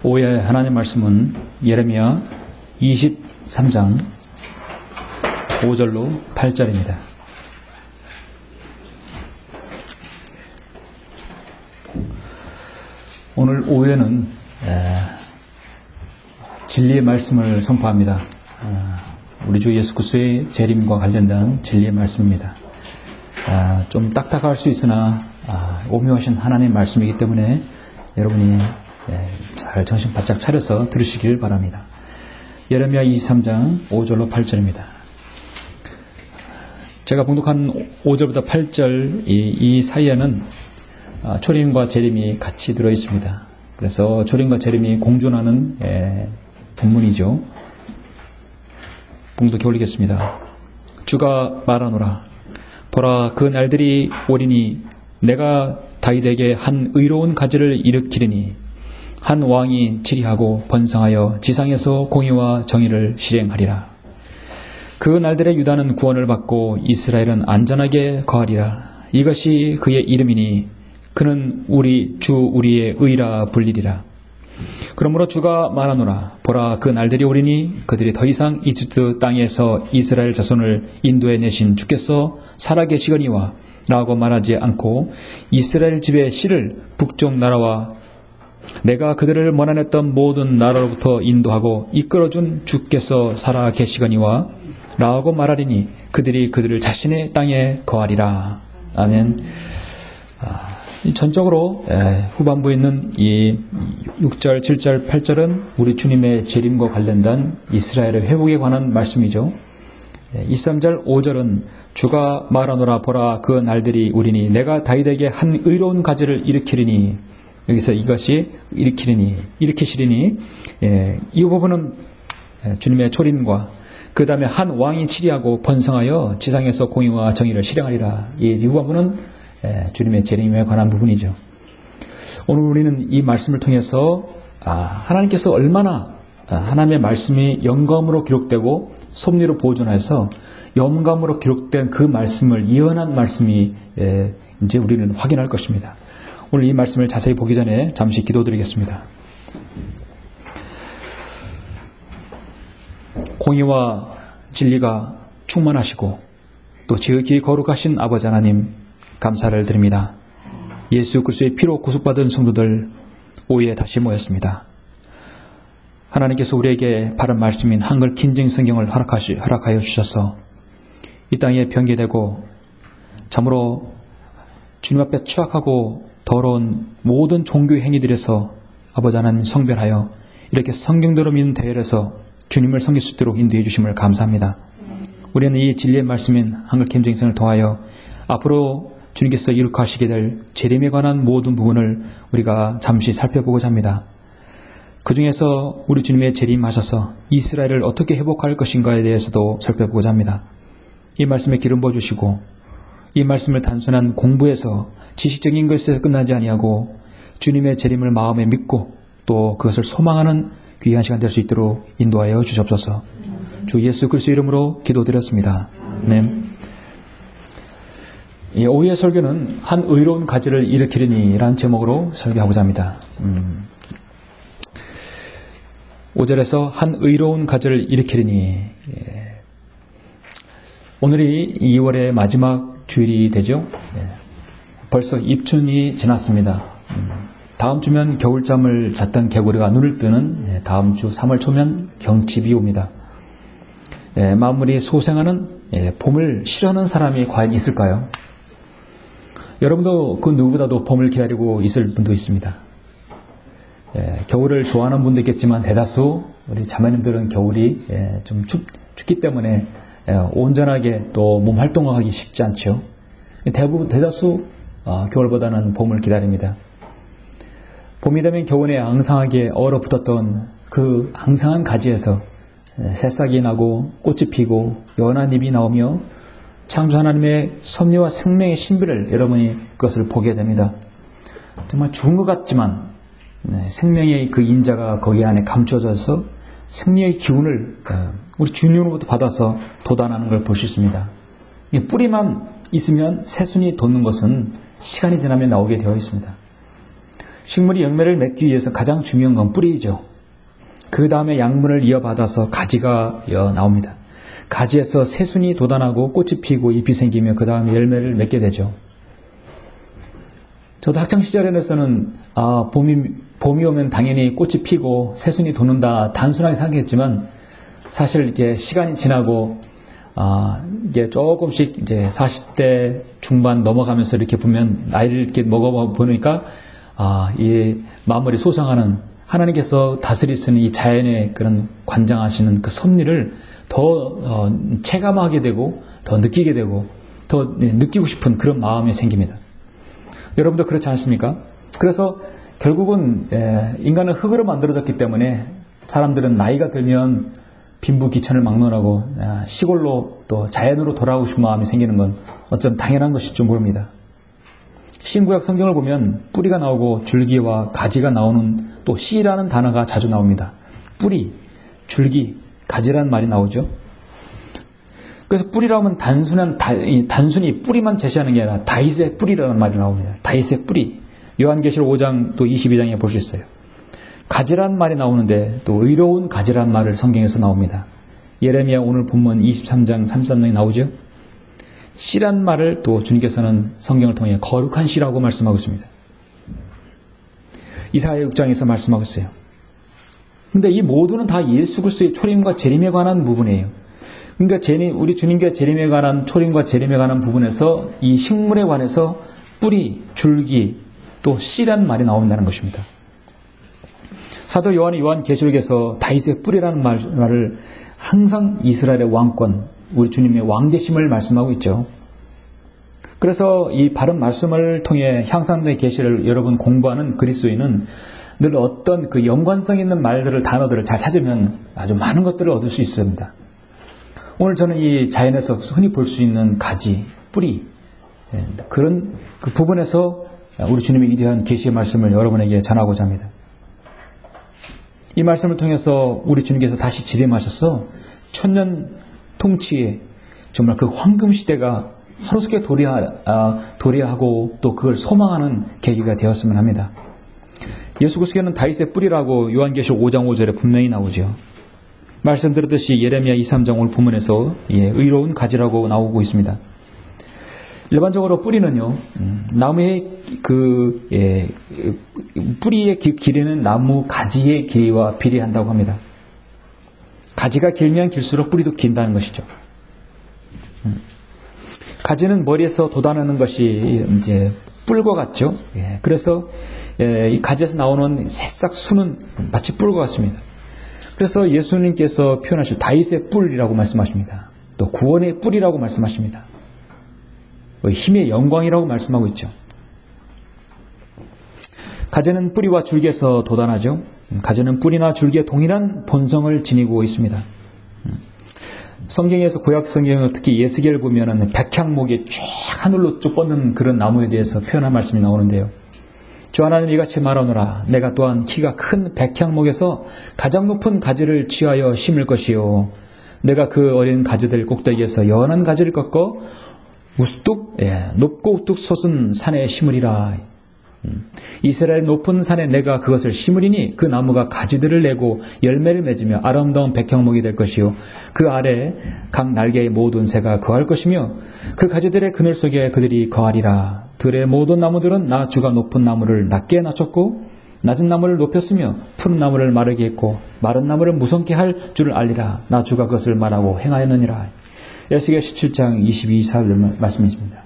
오후에 하나님 말씀은 예레미야 23장 5절로 8절입니다. 오늘 오후에는 진리의 말씀을 선포합니다. 우리 주 예수 그리스도의 재림과 관련된 진리의 말씀입니다. 좀 딱딱할 수 있으나 오묘하신 하나님의 말씀이기 때문에 여러분이 잘 정신 바짝 차려서 들으시길 바랍니다. 예레미야 23장 5절로 8절입니다. 제가 봉독한 5절부터 8절 이 사이에는 초림과 재림이 같이 들어 있습니다. 그래서 초림과 재림이 공존하는 본문이죠. 봉독해 올리겠습니다. 주가 말하노라. 보라, 그 날들이 오리니 내가 다윗에게 한 의로운 가지를 일으키리니 한 왕이 치리하고 번성하여 지상에서 공의와 정의를 실행하리라. 그 날들에 유다는 구원을 받고 이스라엘은 안전하게 거하리라. 이것이 그의 이름이니 그는 우리 주 우리의 의라 불리리라. 그러므로 주가 말하노라. 보라, 그 날들이 오리니 그들이 더 이상 이집트 땅에서 이스라엘 자손을 인도해 내신 주께서 살아계시거니와 라고 말하지 않고 이스라엘 집의 씨를 북쪽 나라와 내가 그들을 몰아냈던 모든 나라로부터 인도하고 이끌어준 주께서 살아계시거니와 라고 말하리니 그들이 그들을 자신의 땅에 거하리라. 아멘. 전적으로 후반부에 있는 이 6절, 7절, 8절은 우리 주님의 재림과 관련된 이스라엘의 회복에 관한 말씀이죠. 23절, 5절은 주가 말하노라. 보라, 그 날들이 오리니 내가 다윗에게 한 의로운 가지를 일으키리니, 여기서 이것이 일으키시리니, 이 부분은 주님의 초림과 그 다음에 한 왕이 치리하고 번성하여 지상에서 공의와 정의를 실행하리라. 이 부분은 주님의 재림에 관한 부분이죠. 오늘 우리는 이 말씀을 통해서 하나님께서 얼마나 하나님의 말씀이 영감으로 기록되고 섭리로 보존해서 영감으로 기록된 그 말씀을 예언한 말씀이 이제 우리는 확인할 것입니다. 오늘 이 말씀을 자세히 보기 전에 잠시 기도드리겠습니다. 공의와 진리가 충만하시고 또 지극히 거룩하신 아버지 하나님, 감사를 드립니다. 예수 그리스도의 피로 구속받은 성도들 오후에 다시 모였습니다. 하나님께서 우리에게 바른 말씀인 한글 킨징 성경을 허락하여 주셔서 이 땅에 변개되고 참으로 주님 앞에 추악하고 더러운 모든 종교 행위들에서 아버지 하나님 성별하여 이렇게 성경대로 믿는 대열에서 주님을 섬길 수 있도록 인도해 주심을 감사합니다. 우리는 이 진리의 말씀인 한글 킨징 성경을 통하여 앞으로 주님께서 이룩하시게 될 재림에 관한 모든 부분을 우리가 잠시 살펴보고자 합니다. 그 중에서 우리 주님의 재림하셔서 이스라엘을 어떻게 회복할 것인가에 대해서도 살펴보고자 합니다. 이 말씀에 기름 부어주시고 이 말씀을 단순한 공부에서 지식적인 것에서 끝나지 아니하고 주님의 재림을 마음에 믿고 또 그것을 소망하는 귀한 시간 될 수 있도록 인도하여 주시옵소서. 주 예수 그리스도 이름으로 기도드렸습니다. 아멘. 오후의 설교는 한 의로운 가지를 일으키리니 라는 제목으로 설교하고자 합니다. 5절에서 한 의로운 가지를 일으키리니, 오늘이 2월의 마지막 주일이 되죠. 벌써 입춘이 지났습니다. 다음 주면 겨울잠을 잤던 개구리가 눈을 뜨는 다음 주 3월 초면 경칩이 옵니다. 만물이 소생하는 봄을 싫어하는 사람이 과연 있을까요? 여러분도 그 누구보다도 봄을 기다리고 있을 분도 있습니다. 겨울을 좋아하는 분도 있겠지만 대다수 우리 자매님들은 겨울이 좀 춥기 때문에 온전하게 또 몸 활동하기 쉽지 않죠. 대다수 겨울보다는 봄을 기다립니다. 봄이 되면 겨울에 앙상하게 얼어붙었던 그 앙상한 가지에서 새싹이 나고 꽃이 피고 연한 잎이 나오며 창조 하나님의 섭리와 생명의 신비를 여러분이 그것을 보게 됩니다. 정말 죽은 것 같지만 생명의 그 인자가 거기 안에 감춰져서 생명의 기운을 우리 주님으로부터 받아서 돋아나는 걸 볼 수 있습니다. 뿌리만 있으면 새순이 돋는 것은 시간이 지나면 나오게 되어 있습니다. 식물이 열매를 맺기 위해서 가장 중요한 건 뿌리이죠. 그 다음에 양분을 이어받아서 가지가 나옵니다. 가지에서 새순이 돋아나고 꽃이 피고 잎이 생기며 그 다음에 열매를 맺게 되죠. 저도 학창시절에서는 봄이 오면 당연히 꽃이 피고 새순이 돋는다 단순하게 생각했지만 사실 이렇게 시간이 지나고 이게 조금씩 이제 40대 중반 넘어가면서 이렇게 보면 나이를 이렇게 먹어보니까 이 마무리 소상하는 하나님께서 다스리시는 이 자연의 그런 관장하시는 그 섭리를 더 체감하게 되고 더 느끼게 되고 더 느끼고 싶은 그런 마음이 생깁니다. 여러분도 그렇지 않습니까? 그래서 결국은 인간은 흙으로 만들어졌기 때문에 사람들은 나이가 들면 빈부 귀천을 막론하고 시골로 또 자연으로 돌아오고 싶은 마음이 생기는 건 어쩜 당연한 것일지 모릅니다. 신구약 성경을 보면 뿌리가 나오고 줄기와 가지가 나오는 또 씨라는 단어가 자주 나옵니다. 뿌리, 줄기, 가지라는 말이 나오죠. 그래서 뿌리라고 하면 단순히 뿌리만 제시하는 게 아니라 다윗의 뿌리라는 말이 나옵니다. 다윗의 뿌리. 요한계시록 5장 또 22장에 볼 수 있어요. 가지란 말이 나오는데 또 의로운 가지란 말을 성경에서 나옵니다. 예레미야 오늘 본문 23장 33장에 나오죠. 씨란 말을 또 주님께서는 성경을 통해 거룩한 씨라고 말씀하고 있습니다. 이사야 6장에서 말씀하고 있어요. 근데 이 모두는 다 예수 그리스도의 초림과 재림에 관한 부분이에요. 그러니까 우리 주님과 재림에 관한 초림과 재림에 관한 부분에서 이 식물에 관해서 뿌리, 줄기, 또 씨란 말이 나온다는 것입니다. 사도 요한이 요한계시록에서 다윗의 뿌리라는 말을 항상 이스라엘의 왕권, 우리 주님의 왕되심을 말씀하고 있죠. 그래서 이 바른 말씀을 통해 향상의 계시를 여러분 공부하는 그리스도인은 늘 어떤 그 연관성 있는 말들을, 단어들을 잘 찾으면 아주 많은 것들을 얻을 수 있습니다. 오늘 저는 이 자연에서 흔히 볼 수 있는 가지, 뿌리, 그런 그 부분에서 우리 주님의 위대한 계시의 말씀을 여러분에게 전하고자 합니다. 이 말씀을 통해서 우리 주님께서 다시 지림하셔서 천년 통치에 정말 그 황금 시대가 하루속에 도래하고 또 그걸 소망하는 계기가 되었으면 합니다. 예수 그리스도는 다윗의 뿌리라고 요한계시록 5장 5절에 분명히 나오죠. 말씀드렸듯이 예레미야 23장 오늘 본문에서 의로운 가지라고 나오고 있습니다. 일반적으로 뿌리는요, 나무의 뿌리의 길이는 나무 가지의 길이와 비례한다고 합니다. 가지가 길면 길수록 뿌리도 긴다는 것이죠. 가지는 머리에서 돋아나는 것이 이제 뿔과 같죠. 그래서 이 가지에서 나오는 새싹 수는 마치 뿔과 같습니다. 그래서 예수님께서 표현하실 다윗의 뿔이라고 말씀하십니다. 또 구원의 뿔이라고 말씀하십니다. 힘의 영광이라고 말씀하고 있죠. 가지는 뿌리와 줄기에서 돋아나죠. 가지는 뿌리나 줄기에 동일한 본성을 지니고 있습니다. 성경에서 구약 성경을 특히 예스겔을 보면은 백향목이 쫙 하늘로 쭉 뻗는 그런 나무에 대해서 표현한 말씀이 나오는데요. 주 하나님 이같이 말하노라. 내가 또한 키가 큰 백향목에서 가장 높은 가지를 취하여 심을 것이요. 내가 그 어린 가지들 꼭대기에서 연한 가지를 꺾어 높고 우뚝 솟은 산에 심으리라. 이스라엘 높은 산에 내가 그것을 심으리니 그 나무가 가지들을 내고 열매를 맺으며 아름다운 백향목이 될 것이요. 그 아래 각 날개의 모든 새가 거할 것이며 그 가지들의 그늘 속에 그들이 거하리라. 들의 모든 나무들은 나 주가 높은 나무를 낮게 낮췄고 낮은 나무를 높였으며 푸른 나무를 마르게 했고 마른 나무를 무성케 할 줄을 알리라. 나 주가 그것을 말하고 행하였느니라. 에스겔 17장 22-24절 말씀이십니다.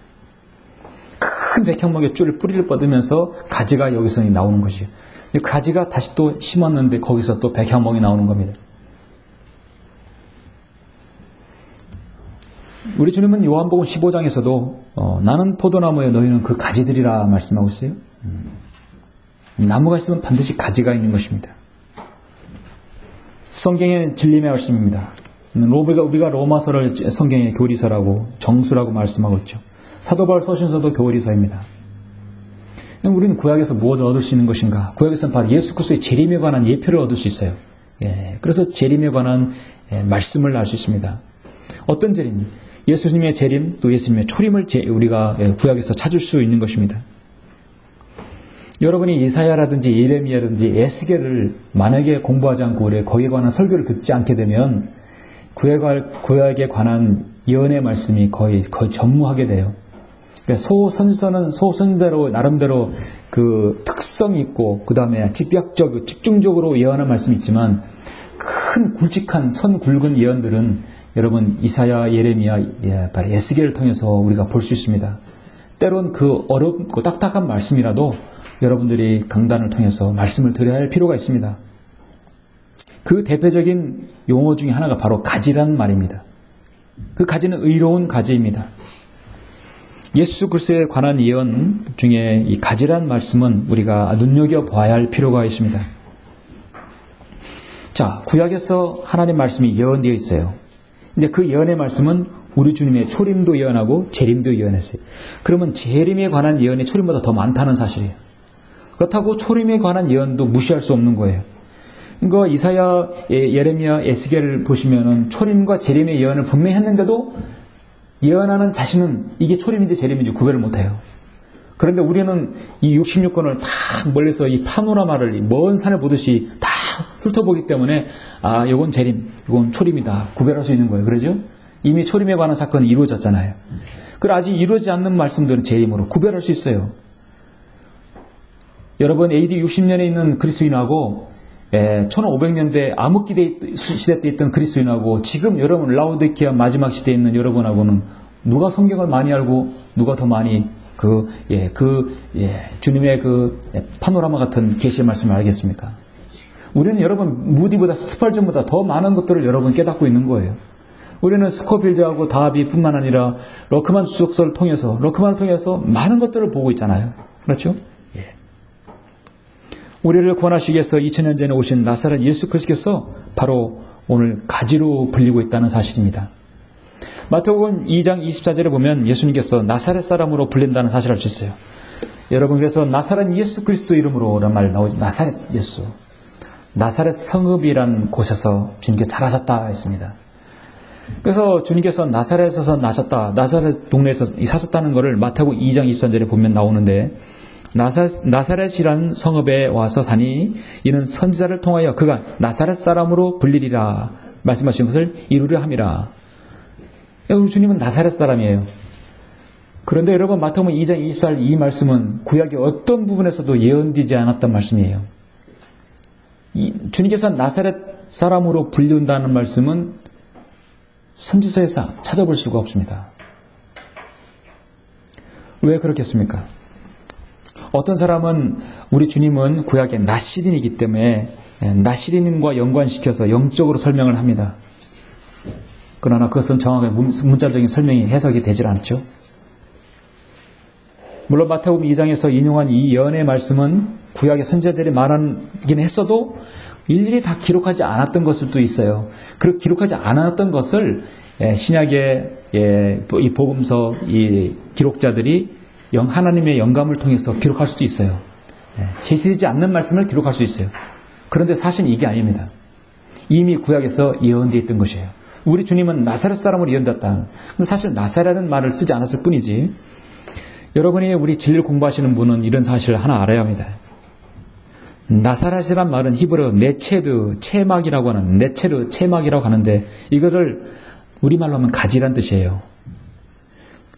큰 백향목의 뿌리를 뻗으면서 가지가 여기서 나오는 것이에요. 가지가 다시 또 심었는데 거기서 또 백향목이 나오는 겁니다. 우리 주님은 요한복음 15장에서도 나는 포도나무에 너희는 그 가지들이라 말씀하고 있어요. 나무가 있으면 반드시 가지가 있는 것입니다. 성경의 진리의 말씀입니다. 우리가 로마서를 성경의 교리서라고 정수라고 말씀하고 있죠. 사도 바울 서신서도 교리서입니다. 우리는 구약에서 무엇을 얻을 수 있는 것인가? 구약에서는 바로 예수 그리스도의 재림에 관한 예표를 얻을 수 있어요. 그래서 재림에 관한 말씀을 알 수 있습니다. 어떤 재림? 예수님의 재림, 또 예수님의 초림을 우리가 구약에서 찾을 수 있는 것입니다. 여러분이 이사야라든지 예레미야라든지 에스겔을 만약에 공부하지 않고 거기에 관한 설교를 듣지 않게 되면 구약에 관한 예언의 말씀이 거의 전무하게 돼요. 그러니까 소선지서는 소선지대로 나름대로 그 특성이 있고 그 다음에 집중적으로 예언하는 말씀이 있지만 큰 굵직한 선 굵은 예언들은 여러분 이사야, 예레미야, 에스겔을 통해서 우리가 볼 수 있습니다. 때론 그 어렵고 딱딱한 말씀이라도 여러분들이 강단을 통해서 말씀을 드려야 할 필요가 있습니다. 그 대표적인 용어 중에 하나가 바로 가지란 말입니다. 그 가지는 의로운 가지입니다. 예수 그리스도에 관한 예언 중에 이 가지란 말씀은 우리가 눈여겨봐야 할 필요가 있습니다. 자, 구약에서 하나님 말씀이 예언되어 있어요. 근데 그 예언의 말씀은 우리 주님의 초림도 예언하고 재림도 예언했어요. 그러면 재림에 관한 예언이 초림보다 더 많다는 사실이에요. 그렇다고 초림에 관한 예언도 무시할 수 없는 거예요. 그러니까 이사야, 예레미야, 에스겔을 보시면은 초림과 재림의 예언을 분명히 했는데도 예언하는 자신은 이게 초림인지 재림인지 구별을 못해요. 그런데 우리는 이 66권을 다 멀리서 이 파노라마를 먼 산을 보듯이 다 훑어보기 때문에 이건 재림, 이건 초림이다 구별할 수 있는 거예요. 그러죠? 이미 초림에 관한 사건이 이루어졌잖아요. 그리고 아직 이루어지지 않는 말씀들은 재림으로 구별할 수 있어요. 여러분 AD 60년에 있는 그리스도인하고 1500년대 암흑기 시대 때 있던 그리스도인하고 지금 여러분 라오디케아 마지막 시대에 있는 여러분하고는 누가 성경을 많이 알고 누가 더 많이 주님의 그 파노라마 같은 계시의 말씀을 알겠습니까? 우리는 여러분 무디보다 스펄전보다 더 많은 것들을 여러분 깨닫고 있는 거예요. 우리는 스코필드하고 다비 뿐만 아니라 러크만 수석서를 통해서 많은 것들을 보고 있잖아요. 그렇죠? 우리를 구원하시기 위해서 2000년 전에 오신 나사렛 예수 그리스도께서 바로 오늘 가지로 불리고 있다는 사실입니다. 마태복음 2장 24절에 보면 예수님께서 나사렛 사람으로 불린다는 사실을 알 수 있어요. 여러분 그래서 나사렛 예수 그리스도 이름으로 라는 말 나오죠. 나사렛 예수. 나사렛 성읍이란 곳에서 주님께서 자라셨다 했습니다. 그래서 주님께서 나사렛에서 나셨다. 나사렛 동네에서 사셨다는 것을 마태복음 2장 23절에 보면 나오는데 나사렛이라는 성읍에 와서 사니 이는 선지자를 통하여 그가 나사렛 사람으로 불리리라 말씀하신 것을 이루려 함이라. 우리 주님은 나사렛 사람이에요. 그런데 여러분 마태복음 2장 24절 이 말씀은 구약의 어떤 부분에서도 예언되지 않았던 말씀이에요. 주님께서 나사렛 사람으로 불린다는 말씀은 선지서에서 찾아볼 수가 없습니다. 왜 그렇겠습니까? 어떤 사람은 우리 주님은 구약의 나시린이기 때문에 나시린과 연관시켜서 영적으로 설명을 합니다. 그러나 그것은 정확하게 문자적인 설명이 해석이 되질 않죠. 물론 마태복음 2장에서 인용한 이 예언의 말씀은 구약의 선지자들이 말하긴 했어도 일일이 다 기록하지 않았던 것들도 있어요. 그렇게 기록하지 않았던 것을 신약의 이 복음서 이 기록자들이 하나님의 영감을 통해서 기록할 수도 있어요. 제시되지 않는 말씀을 기록할 수 있어요. 그런데 사실은 이게 아닙니다. 이미 구약에서 예언되어 있던 것이에요. 우리 주님은 나사렛 사람으로 예언됐다. 근데 사실 나사렛은 말을 쓰지 않았을 뿐이지. 여러분이 우리 진리를 공부하시는 분은 이런 사실을 하나 알아야 합니다. 나사렛이란 말은 히브리어 네체드, 체막이라고 하는 네체르, 체막이라고 하는데 이거를 우리말로 하면 가지란 뜻이에요.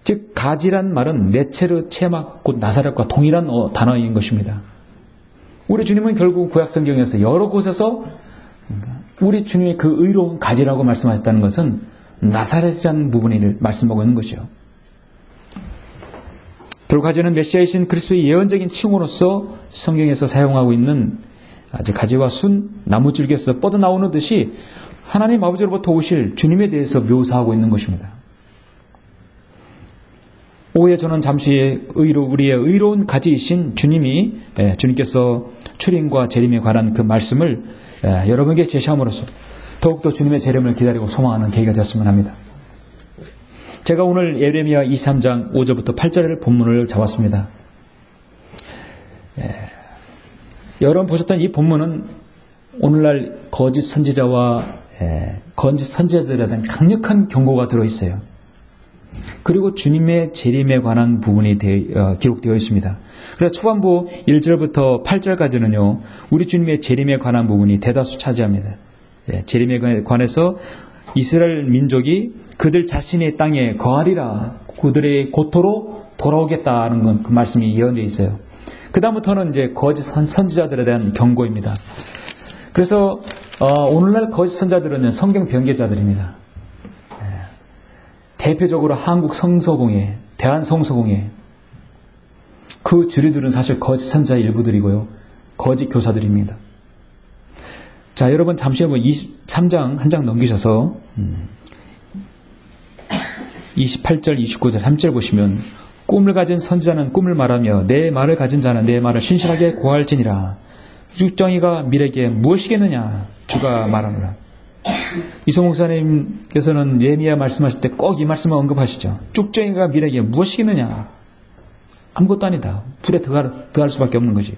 즉 가지란 말은 네체르, 체막, 곧 나사렛과 동일한 단어인 것입니다. 우리 주님은 결국 구약성경에서 여러 곳에서 우리 주님의 그 의로운 가지라고 말씀하셨다는 것은 나사렛이라는 부분을 말씀하고 있는 것이요. 결국 가지는 메시아이신 그리스도의 예언적인 칭호로서 성경에서 사용하고 있는 아주 가지와 순, 나무줄기에서 뻗어나오는 듯이 하나님 아버지로부터 오실 주님에 대해서 묘사하고 있는 것입니다. 오후에 저는 잠시 우리의 의로운 가지이신 주님께서 초림과 재림에 관한 그 말씀을 여러분에게 제시함으로써 더욱더 주님의 재림을 기다리고 소망하는 계기가 되었으면 합니다. 제가 오늘 예레미야 23장 5절부터 8절의 본문을 잡았습니다. 여러분 보셨던 이 본문은 오늘날 거짓 선지자와 거짓 선지자들에 대한 강력한 경고가 들어있어요. 그리고 주님의 재림에 관한 부분이 기록되어 있습니다. 그래서 초반부 1절부터 8절까지는요, 우리 주님의 재림에 관한 부분이 대다수 차지합니다. 재림에 관해서 이스라엘 민족이 그들 자신의 땅에 거하리라, 그들의 고토로 돌아오겠다는 건 그 말씀이 예언되어 있어요. 그 다음부터는 이제 거짓 선지자들에 대한 경고입니다. 그래서 오늘날 거짓 선지자들은 성경 변개자들입니다. 대표적으로 한국 성서공회, 대한성서공회, 그 주류들은 사실 거짓 선지자 일부들이고요, 거짓 교사들입니다. 자, 여러분 잠시 한번 23장 한 장 넘기셔서 28절, 29절, 3절 보시면, 꿈을 가진 선지자는 꿈을 말하며 내 말을 가진 자는 내 말을 신실하게 고할지니라. 육정이가 밀에게 무엇이겠느냐? 주가 말하노라. 이성 목사님께서는 예레미야 말씀하실 때 꼭 이 말씀을 언급하시죠. 쭉정이가 밀에게 무엇이겠느냐? 아무것도 아니다. 불에 들어갈 수밖에 없는 거지.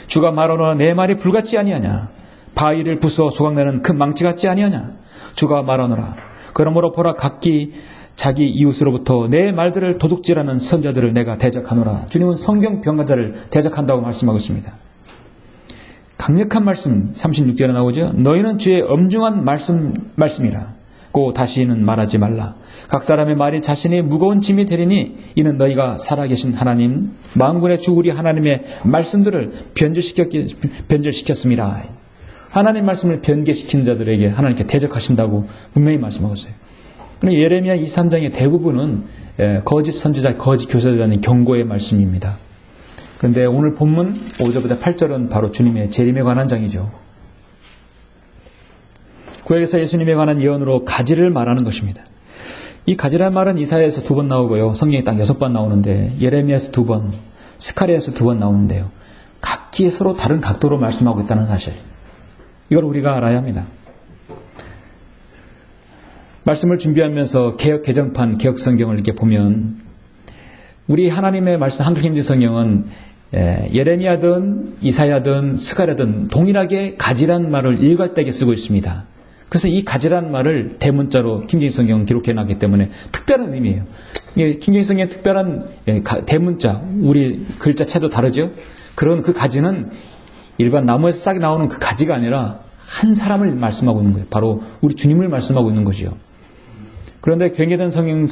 주가 말하노라. 내 말이 불같지 아니하냐? 바위를 부숴 조각내는 큰 망치 같지 아니하냐? 주가 말하노라. 그러므로 보라, 각기 자기 이웃으로부터 내 말들을 도둑질하는 선자들을 내가 대적하노라. 주님은 성경 변가자를 대적한다고 말씀하고 있습니다. 강력한 말씀 36절에 나오죠. 너희는 주의 엄중한 말씀이라. 고 다시는 말하지 말라. 각 사람의 말이 자신의 무거운 짐이 되리니 이는 너희가 살아계신 하나님 만군의 주 우리 하나님의 말씀들을 변절시켰습니다. 하나님 말씀을 변개시킨 자들에게 하나님께 대적하신다고 분명히 말씀하고 있어요. 예레미야 23장의 대부분은 거짓 선지자, 거짓 교사들에 대한 경고의 말씀입니다. 그런데 오늘 본문 5절부터 8절은 바로 주님의 재림에 관한 장이죠. 구약에서 예수님에 관한 예언으로 가지를 말하는 것입니다. 이 가지라는 말은 이사야에서 2번 나오고요, 성경에 딱 6번 나오는데, 예레미야에서 2번, 스가랴에서 2번 나오는데요, 각기 서로 다른 각도로 말씀하고 있다는 사실, 이걸 우리가 알아야 합니다. 말씀을 준비하면서 개역 개정판, 개역 성경을 이렇게 보면, 우리 하나님의 말씀 한글 힘든 성경은 예레미야든 이사야든 스가랴든 동일하게 가지란 말을 일괄되게 쓰고 있습니다. 그래서 이 가지란 말을 대문자로 킹제임스 성경은 기록해놨기 때문에 특별한 의미예요. 킹제임스 성경의 특별한 대문자, 우리 글자체도 다르죠. 그런 그 가지는 일반 나무에서 싹 나오는 그 가지가 아니라 한 사람을 말씀하고 있는 거예요. 바로 우리 주님을 말씀하고 있는 것이요. 그런데 변개된 성경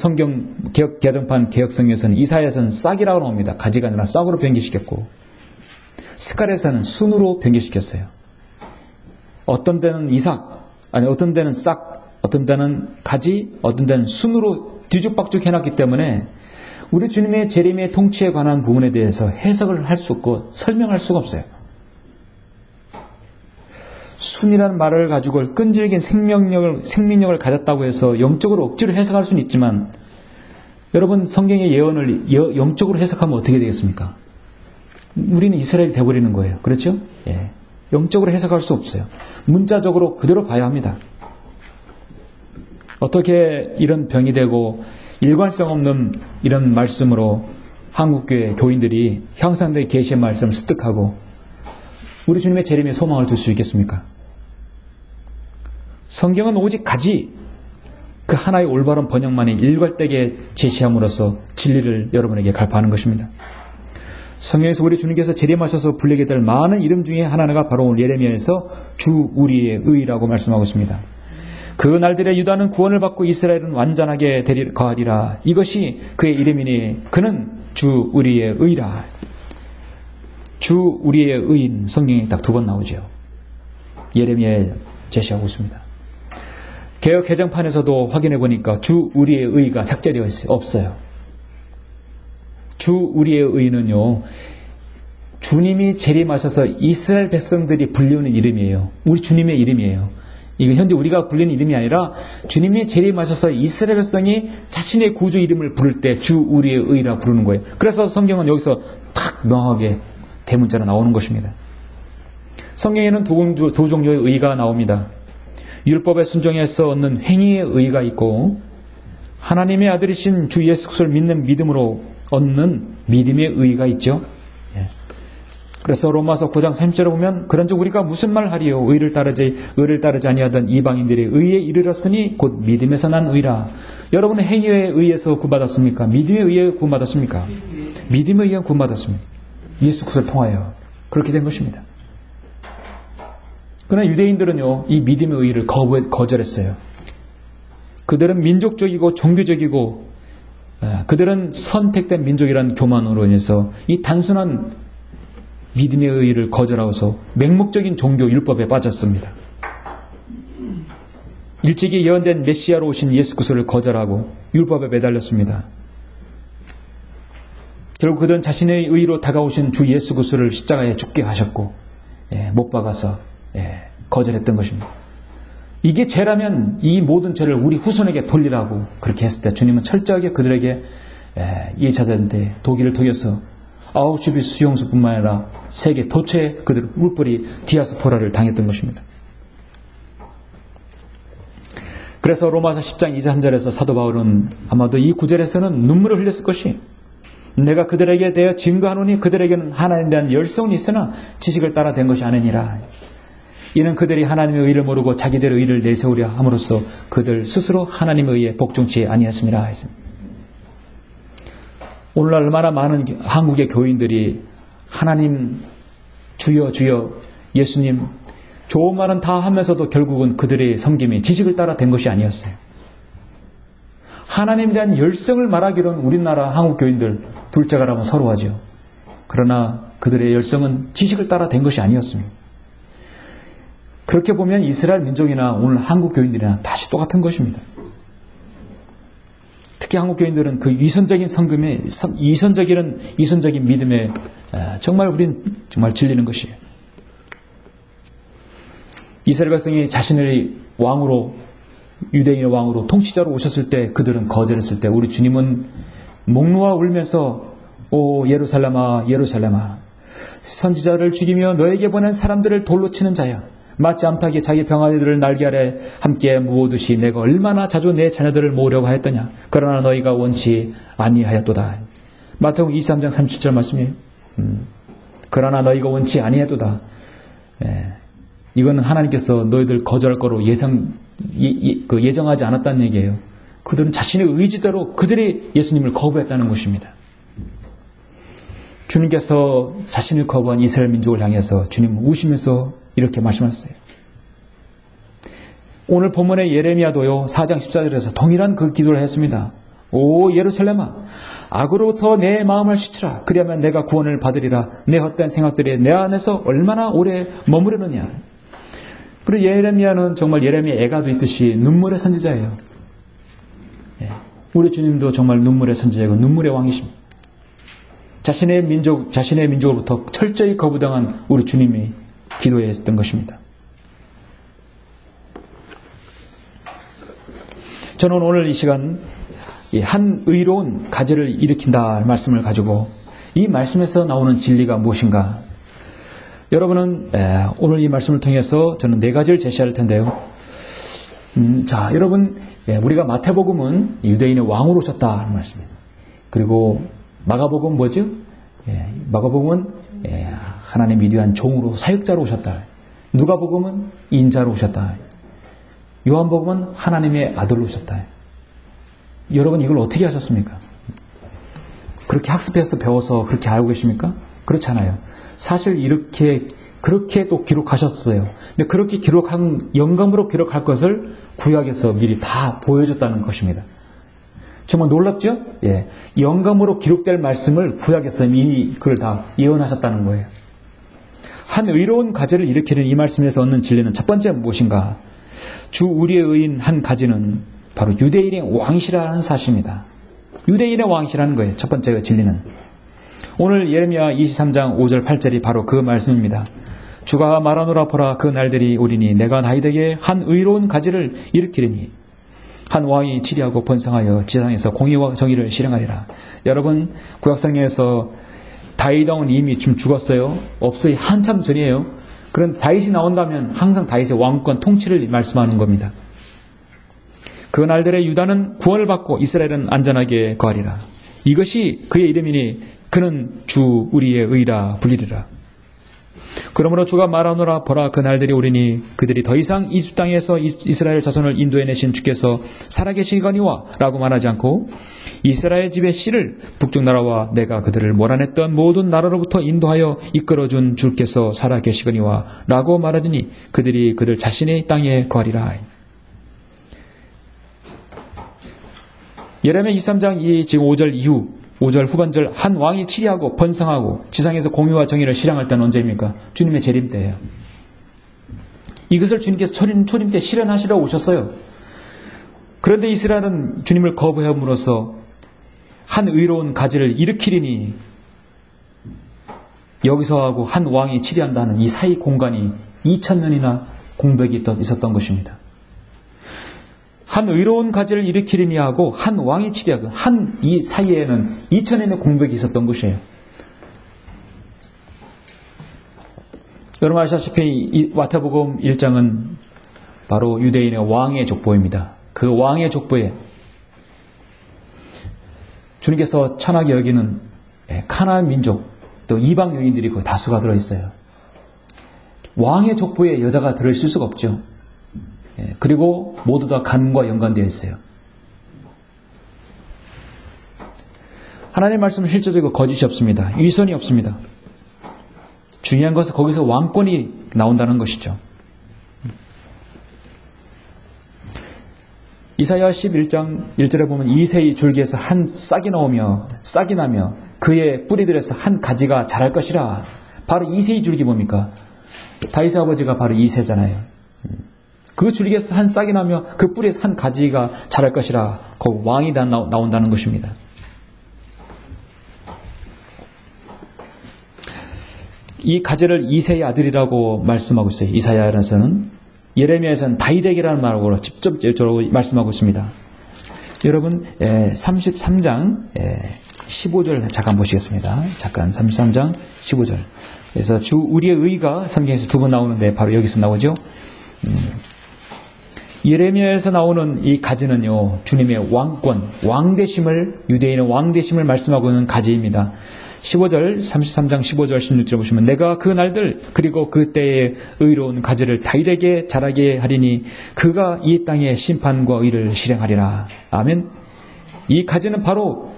개역 개정판 개역성경에서는 이사야에서는 싹이라고 나옵니다. 가지가 아니라 싹으로 변개시켰고, 스가랴에서는 순으로 변개시켰어요. 어떤 데는 어떤 데는 싹, 어떤 데는 가지, 어떤 데는 순으로 뒤죽박죽 해놨기 때문에 우리 주님의 재림의 통치에 관한 부분에 대해서 해석을 할 수 없고 설명할 수가 없어요. 순이라는 말을 가지고 끈질긴 생명력을 가졌다고 해서 영적으로 억지로 해석할 수는 있지만, 여러분 성경의 예언을 영적으로 해석하면 어떻게 되겠습니까? 우리는 이스라엘이 되어버리는 거예요. 그렇죠? 예. 영적으로 해석할 수 없어요. 문자적으로 그대로 봐야 합니다. 어떻게 이런 병이 되고 일관성 없는 이런 말씀으로 한국교회 교인들이 형상된 계시의 말씀을 습득하고 우리 주님의 재림에 소망을 둘 수 있겠습니까? 성경은 오직 가지, 그 하나의 올바른 번역만이 일괄되게 제시함으로써 진리를 여러분에게 갈파하는 것입니다. 성경에서 우리 주님께서 재림하셔서 불리게 될 많은 이름 중에 하나가 바로 예레미야에서 주 우리의 의라고 말씀하고 있습니다. 그 날들에 유다는 구원을 받고 이스라엘은 완전하게 거하리라. 이것이 그의 이름이니 그는 주 우리의 의라. 주 우리의 의인, 성경에 딱 2번 나오죠. 예레미야에 제시하고 있습니다. 개역 개정판에서도 확인해 보니까 주 우리의 의가 삭제되어 없어요. 주 우리의 의는요, 주님이 재림하셔서 이스라엘 백성들이 불리우는 이름이에요. 우리 주님의 이름이에요. 이건 현재 우리가 불리는 이름이 아니라 주님이 재림하셔서 이스라엘 백성이 자신의 구주 이름을 부를 때 주 우리의 의라 부르는 거예요. 그래서 성경은 여기서 딱 명확하게 대문자로 나오는 것입니다. 성경에는 두 종류의 의가 나옵니다. 율법에 순종해서 얻는 행위의 의가 있고, 하나님의 아들이신 주 예수 그리스도를 믿는 믿음으로 얻는 믿음의 의가 있죠. 그래서 로마서 9장 30절에 보면 그런즉 우리가 무슨 말 하리요? 의를 따르지 아니하던 이방인들의 의에 이르렀으니 곧 믿음에서 난 의라. 여러분은 행위에 의해서 구원받았습니까? 믿음에 의해 구원받았습니까? 믿음에 의해 구원받았습니다. 예수 그리스도를 통하여 그렇게 된 것입니다. 그러나 유대인들은요, 이 믿음의 의의를 거절했어요. 그들은 민족적이고 종교적이고 그들은 선택된 민족이라는 교만으로 인해서 이 단순한 믿음의 의의를 거절하고서 맹목적인 종교 율법에 빠졌습니다. 일찍이 예언된 메시아로 오신 예수 그리스도를 거절하고 율법에 매달렸습니다. 결국 그들은 자신의 의로 다가오신 주 예수 그리스도를 십자가에 죽게 하셨고 못 박아서 거절했던 것입니다. 이게 죄라면 이 모든 죄를 우리 후손에게 돌리라고 그렇게 했을 때 주님은 철저하게 그들에게 2차전대 독일을 통해서 아우슈비츠 수용소뿐만 아니라 세계 도처에 그들 울뿌리 디아스포라를 당했던 것입니다. 그래서 로마서 10장 2절 3절에서 사도 바울은 아마도 이 구절에서는 눈물을 흘렸을 것이, 내가 그들에게 대하여 증거하노니 그들에게는 하나님에 대한 열성은 있으나 지식을 따라 된 것이 아니니라. 이는 그들이 하나님의 의를 모르고 자기들의 의를 내세우려 함으로써 그들 스스로 하나님의 의에 복종치 아니했습니다. 오늘날 얼마나 많은 한국의 교인들이 하나님 주여 주여 예수님 좋은 말은 다 하면서도 결국은 그들의 섬김이 지식을 따라 된 것이 아니었어요. 하나님에 대한 열성을 말하기로는 우리나라 한국 교인들 둘째가라면 서로하죠. 그러나 그들의 열성은 지식을 따라 된 것이 아니었습니다. 그렇게 보면 이스라엘 민족이나 오늘 한국 교인들이나 다시 똑같은 것입니다. 특히 한국 교인들은 그 이선적인 성금에 이선적인 믿음에 정말 우린 정말 질리는 것이에요. 이스라엘 백성이 자신의 왕으로 유대인의 왕으로 통치자로 오셨을 때 그들은 거절했을 때 우리 주님은 목 놓아 울면서 오 예루살렘아 예루살렘아 선지자를 죽이며 너에게 보낸 사람들을 돌로 치는 자야 마치 암탉이 자기 병아리들을 날개 아래 함께 모으듯이 내가 얼마나 자주 내 자녀들을 모으려고 하였더냐. 그러나 너희가 원치 아니하였도다. 마태복음 23장 37절 말씀이에요. 그러나 너희가 원치 아니하였도다. 이거는 하나님께서 너희들 거절할 거로 예정하지 않았다는 얘기예요. 그들은 자신의 의지대로 그들이 예수님을 거부했다는 것입니다. 주님께서 자신을 거부한 이스라엘 민족을 향해서 주님 우시면서 이렇게 말씀하셨어요. 오늘 본문의 예레미야도요 4장 14절에서 동일한 그 기도를 했습니다. 오 예루살렘아 악으로부터 내 마음을 씻으라. 그리하면 내가 구원을 받으리라. 내 헛된 생각들이 내 안에서 얼마나 오래 머무르느냐. 그리고 예레미야는 정말 예레미야 애가도 있듯이 눈물의 선지자예요. 우리 주님도 정말 눈물의 선지자이고 눈물의 왕이십니다. 자신의 민족으로부터 철저히 거부당한 우리 주님이 기도했던 것입니다. 저는 오늘 이 시간 한 의로운 가지를 일으킨다 말씀을 가지고 이 말씀에서 나오는 진리가 무엇인가? 여러분은 오늘 이 말씀을 통해서 저는 4가지를 제시할 텐데요. 자, 여러분 우리가 마태복음은 유대인의 왕으로 오셨다 하는 말씀입니다. 그리고 마가복음은 뭐죠? 마가복음은 하나님의 위대한 종으로 사역자로 오셨다. 누가복음은 인자로 오셨다. 요한복음은 하나님의 아들로 오셨다. 여러분 이걸 어떻게 하셨습니까? 그렇게 학습해서 배워서 그렇게 알고 계십니까? 그렇지 않아요. 사실 그렇게 또 기록하셨어요. 근데 그렇게 영감으로 기록할 것을 구약에서 미리 다 보여줬다는 것입니다. 정말 놀랍죠? 영감으로 기록될 말씀을 구약에서 미리 그걸 다 예언하셨다는 거예요. 한 의로운 가지를 일으키는 이 말씀에서 얻는 진리는 첫 번째 무엇인가? 주 우리의 의인 한 가지는 바로 유대인의 왕이시라는 사실입니다. 유대인의 왕이시라는 거예요. 첫 번째 진리는. 오늘 예레미야 23장 5절 8절이 바로 그 말씀입니다. 주가 말하노라 보라 그 날들이 오리니 내가 너희에게 한 의로운 가지를 일으키리니 한 왕이 치리하고 번성하여 지상에서 공의와 정의를 실행하리라. 여러분 구약성경에서 다윗 왕은 이미 지금 죽었어요. 없어요. 한참 전이에요. 그런데 다윗이 나온다면 항상 다윗의 왕권 통치를 말씀하는 겁니다. 그 날들에 유다는 구원을 받고 이스라엘은 안전하게 거하리라. 이것이 그의 이름이니 그는 주 우리의 의라 불리리라. 그러므로 주가 말하노라 보라 그 날들이 오리니 그들이 더 이상 이집 땅에서 이스라엘 자손을 인도해내신 주께서 살아계시거니와 라고 말하지 않고 이스라엘 집의 씨를 북쪽 나라와 내가 그들을 몰아냈던 모든 나라로부터 인도하여 이끌어준 주께서 살아계시거니와 라고 말하더니 그들이 그들 자신의 땅에 거하리라. 예레미야 23장 이 지금 5절 이후 5절 후반절 한 왕이 치리하고 번성하고 지상에서 공의와 정의를 실행할 때는 언제입니까? 주님의 재림 때예요. 이것을 주님께서 초림 때 실현하시러 오셨어요. 그런데 이스라엘은 주님을 거부함으로써 한 의로운 가지를 일으키리니 여기서 하고 한 왕이 치리한다는 이 사이 공간이 2000년이나 공백이 있었던 것입니다. 한 의로운 가지를 일으키리니 하고 한 왕이 치리하고 한 이 사이에는 2000년의 공백이 있었던 것이에요. 여러분 아시다시피 이 마태복음 1장은 바로 유대인의 왕의 족보입니다. 그 왕의 족보에 주님께서 천하게 여기는 가나안 민족 또 이방 여인들이 거의 다수가 들어있어요. 왕의 족보에 여자가 들어있을 수가 없죠. 그리고 모두 다 간과 연관되어 있어요. 하나님의 말씀은 실제적으로 거짓이 없습니다. 위선이 없습니다. 중요한 것은 거기서 왕권이 나온다는 것이죠. 이사야 11장 1절에 보면 이새의 줄기에서 한 싹이 나며 그의 뿌리들에서 한 가지가 자랄 것이라. 바로 이새의 줄기 뭡니까? 다윗의 아버지가 바로 이새잖아요. 그 줄기에서 한 싹이 나며 그 뿌리에서 한 가지가 자랄 것이라. 그 왕이 나온다는 것입니다. 이 가지를 이새의 아들이라고 말씀하고 있어요. 이사야에서는. 예레미야에서는 다윗에게라는 말로 직접적으로 말씀하고 있습니다. 여러분 33장 15절 잠깐 보시겠습니다. 잠깐 33장 15절. 그래서 주 우리의 의가 성경에서 두 번 나오는데 바로 여기서 나오죠. 예레미야에서 나오는 이 가지는요, 주님의 왕권, 왕되심을, 유대인의 왕되심을 말씀하고 있는 가지입니다. 15절, 33장 15절 16절 보시면 내가 그 날들 그리고 그때의 의로운 가지를 다윗에게 자라게 하리니 그가 이 땅의 심판과 의를 실행하리라. 아멘. 이 가지는 바로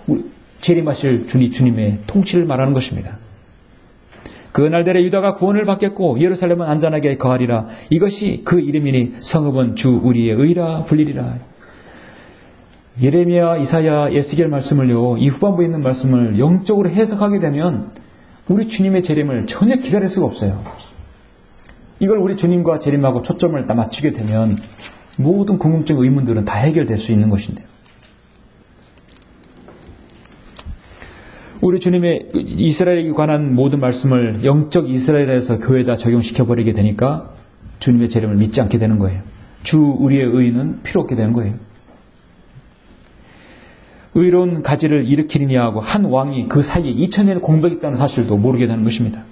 재림하실 주님의 통치를 말하는 것입니다. 그 날들에 유다가 구원을 받겠고 예루살렘은 안전하게 거하리라. 이것이 그 이름이니 성읍은 주 우리의 의라 불리리라. 예레미야, 이사야, 에스겔 말씀을요, 이 후반부에 있는 말씀을 영적으로 해석하게 되면 우리 주님의 재림을 전혀 기다릴 수가 없어요. 이걸 우리 주님과 재림하고 초점을 다 맞추게 되면 모든 궁금증, 의문들은 다 해결될 수 있는 것인데요. 우리 주님의 이스라엘에 관한 모든 말씀을 영적 이스라엘에서 교회에다 적용시켜버리게 되니까 주님의 재림을 믿지 않게 되는 거예요. 주 우리의 의는 필요 없게 되는 거예요. 의로운 가지를 일으키리니 하고 한 왕이 그 사이에 2000년의 공백이 있다는 사실도 모르게 되는 것입니다.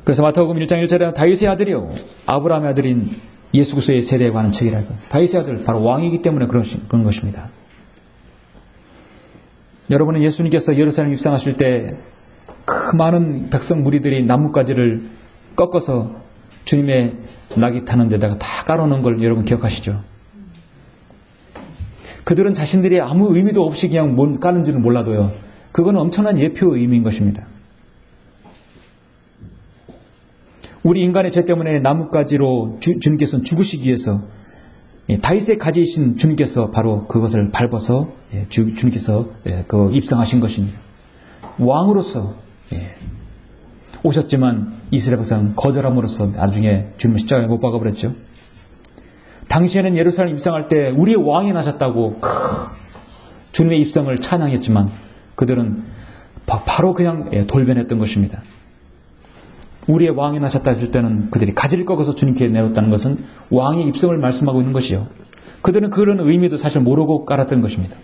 그래서 마태복음 1장 1절에 다윗의 아들이요 아브라함의 아들인 예수 그리스도의 세대에 관한 책이라고. 다윗의 아들 바로 왕이기 때문에 그런 것입니다. 여러분은 예수님께서 예루살렘 입성하실 때 그 많은 백성 무리들이 나뭇가지를 꺾어서 주님의 낙이 타는 데다가 다 깔아놓은 걸 여러분 기억하시죠? 그들은 자신들이 아무 의미도 없이 그냥 까는 줄은 몰라도요. 그건 엄청난 예표의 의미인 것입니다. 우리 인간의 죄 때문에 나뭇가지로 주님께서는 죽으시기 위해서 다윗의 가지이신 주님께서 바로 그것을 밟아서 주님께서 입성하신 것입니다. 왕으로서 오셨지만 이스라엘 백성은 거절함으로써 나중에 주님을 십자가에 못 박아버렸죠. 당시에는 예루살렘 입성할 때 우리의 왕이 나셨다고 주님의 입성을 찬양했지만 그들은 바로 그냥 돌변했던 것입니다. 우리의 왕이 나셨다 했을 때는 그들이 가지를 꺾어서 주님께 내렸다는 것은 왕의 입성을 말씀하고 있는 것이요. 그들은 그런 의미도 사실 모르고 깔았던 것입니다.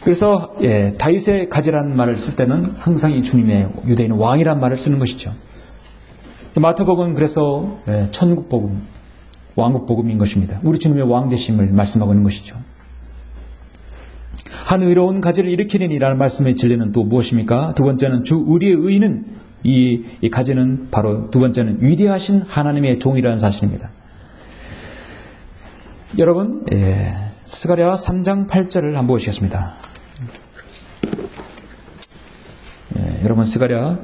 그래서 다윗의 가지라는 말을 쓸 때는 항상 이 주님의 유대인은 왕이라는 말을 쓰는 것이죠. 마태복음은 그래서 천국복음, 왕국복음인 것입니다. 우리 주님의 왕되심을 말씀하고 있는 것이죠. 한 의로운 가지를 일으키리니라는 말씀의 진리는 또 무엇입니까? 두 번째는 주 우리의 의는 이 가지는 바로 두 번째는 위대하신 하나님의 종이라는 사실입니다. 여러분, 스가랴 3장 8절을 한번 보시겠습니다. 여러분, 스가랴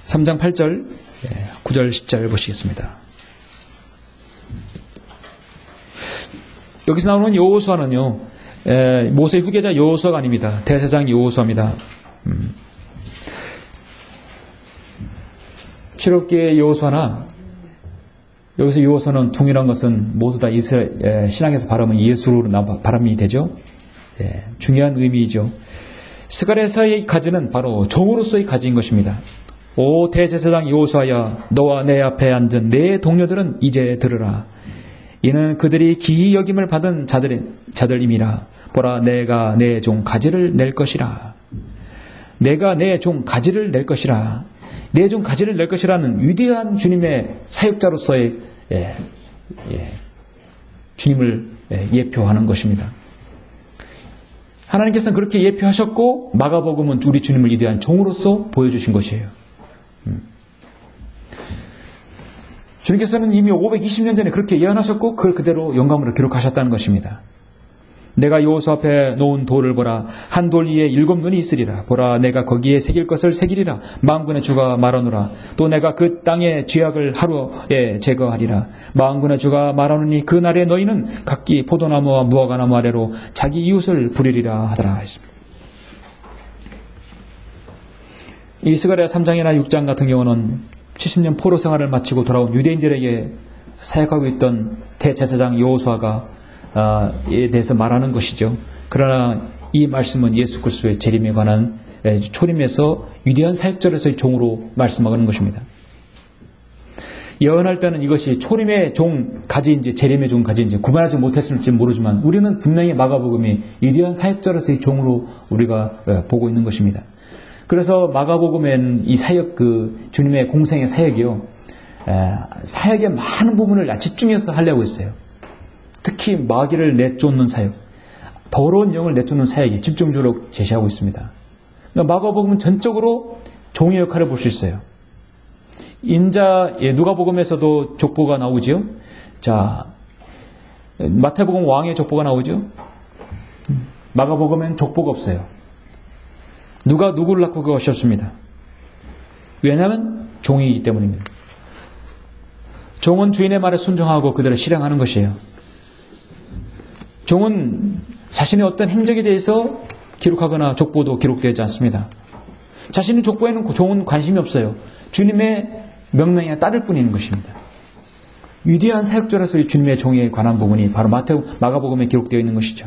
3장 8절, 9절, 10절 보시겠습니다. 여기서 나오는 여호수아는요, 모세의 후계자 여호수아가 아닙니다. 대제사장 여호수아입니다. 7억개의 여호수아나, 여기서 여호수아는 둥이란 것은 모두 다 이스라엘 신앙에서 발음은 예수로 발음이 되죠. 중요한 의미이죠. 스가랴서의 가지는 바로 종으로서의 가지인 것입니다. 오 대제사장 여호수아야, 너와 내 앞에 앉은 내 동료들은 이제 들으라. 이는 그들이 기이 여김을 받은 자들임이라. 보라, 내가 내 종 가지를 낼 것이라. 내가 내 종 가지를 낼 것이라. 내 종 가지를 낼 것이라는 위대한 주님의 사역자로서의 주님을 예표하는 것입니다. 하나님께서는 그렇게 예표하셨고 마가복음은 우리 주님을 위대한 종으로서 보여주신 것이에요. 주님께서는 이미 520년 전에 그렇게 예언하셨고 그걸 그대로 영감으로 기록하셨다는 것입니다. 내가 여호수 앞에 놓은 돌을 보라. 한 돌 위에 7눈이 있으리라. 보라, 내가 거기에 새길 것을 새기리라. 만군의 주가 말하노라. 또 내가 그 땅의 죄악을 하루에 제거하리라. 만군의 주가 말하노니 그날에 너희는 각기 포도나무와 무화과나무 아래로 자기 이웃을 부리리라 하더라 했습니다. 이 스가랴 3장이나 6장 같은 경우는 70년 포로 생활을 마치고 돌아온 유대인들에게 사역하고 있던 대제사장 여호수아가 에 대해서 말하는 것이죠. 그러나 이 말씀은 예수 그리스도의 재림에 관한 초림에서 위대한 사역자로서의 종으로 말씀하는 것입니다. 예언할 때는 이것이 초림의 종 가지인지 재림의 종 가지인지 구분하지 못했을지 모르지만 우리는 분명히 마가복음이 위대한 사역자로서의 종으로 우리가 보고 있는 것입니다. 그래서 마가복음엔 이 사역, 주님의 공생의 사역이요, 사역의 많은 부분을 집중해서 하려고 했어요. 특히 마귀를 내쫓는 사역, 더러운 영을 내쫓는 사역이 집중적으로 제시하고 있습니다. 그러니까 마가복음은 전적으로 종의 역할을 볼 수 있어요. 누가복음에서도 족보가 나오지요. 자, 마태복음 왕의 족보가 나오죠. 마가복음엔 족보가 없어요. 누가 누구를 낳고 그것이었습니다. 왜냐하면 종이기 때문입니다. 종은 주인의 말에 순종하고 그들을 실행하는 것이에요. 종은 자신의 어떤 행적에 대해서 기록하거나 족보도 기록되지 않습니다. 자신의 족보에는 종은 관심이 없어요. 주님의 명령에 따를 뿐인 것입니다. 위대한 사역자로서 주님의 종에 관한 부분이 바로 마가복음에 기록되어 있는 것이죠.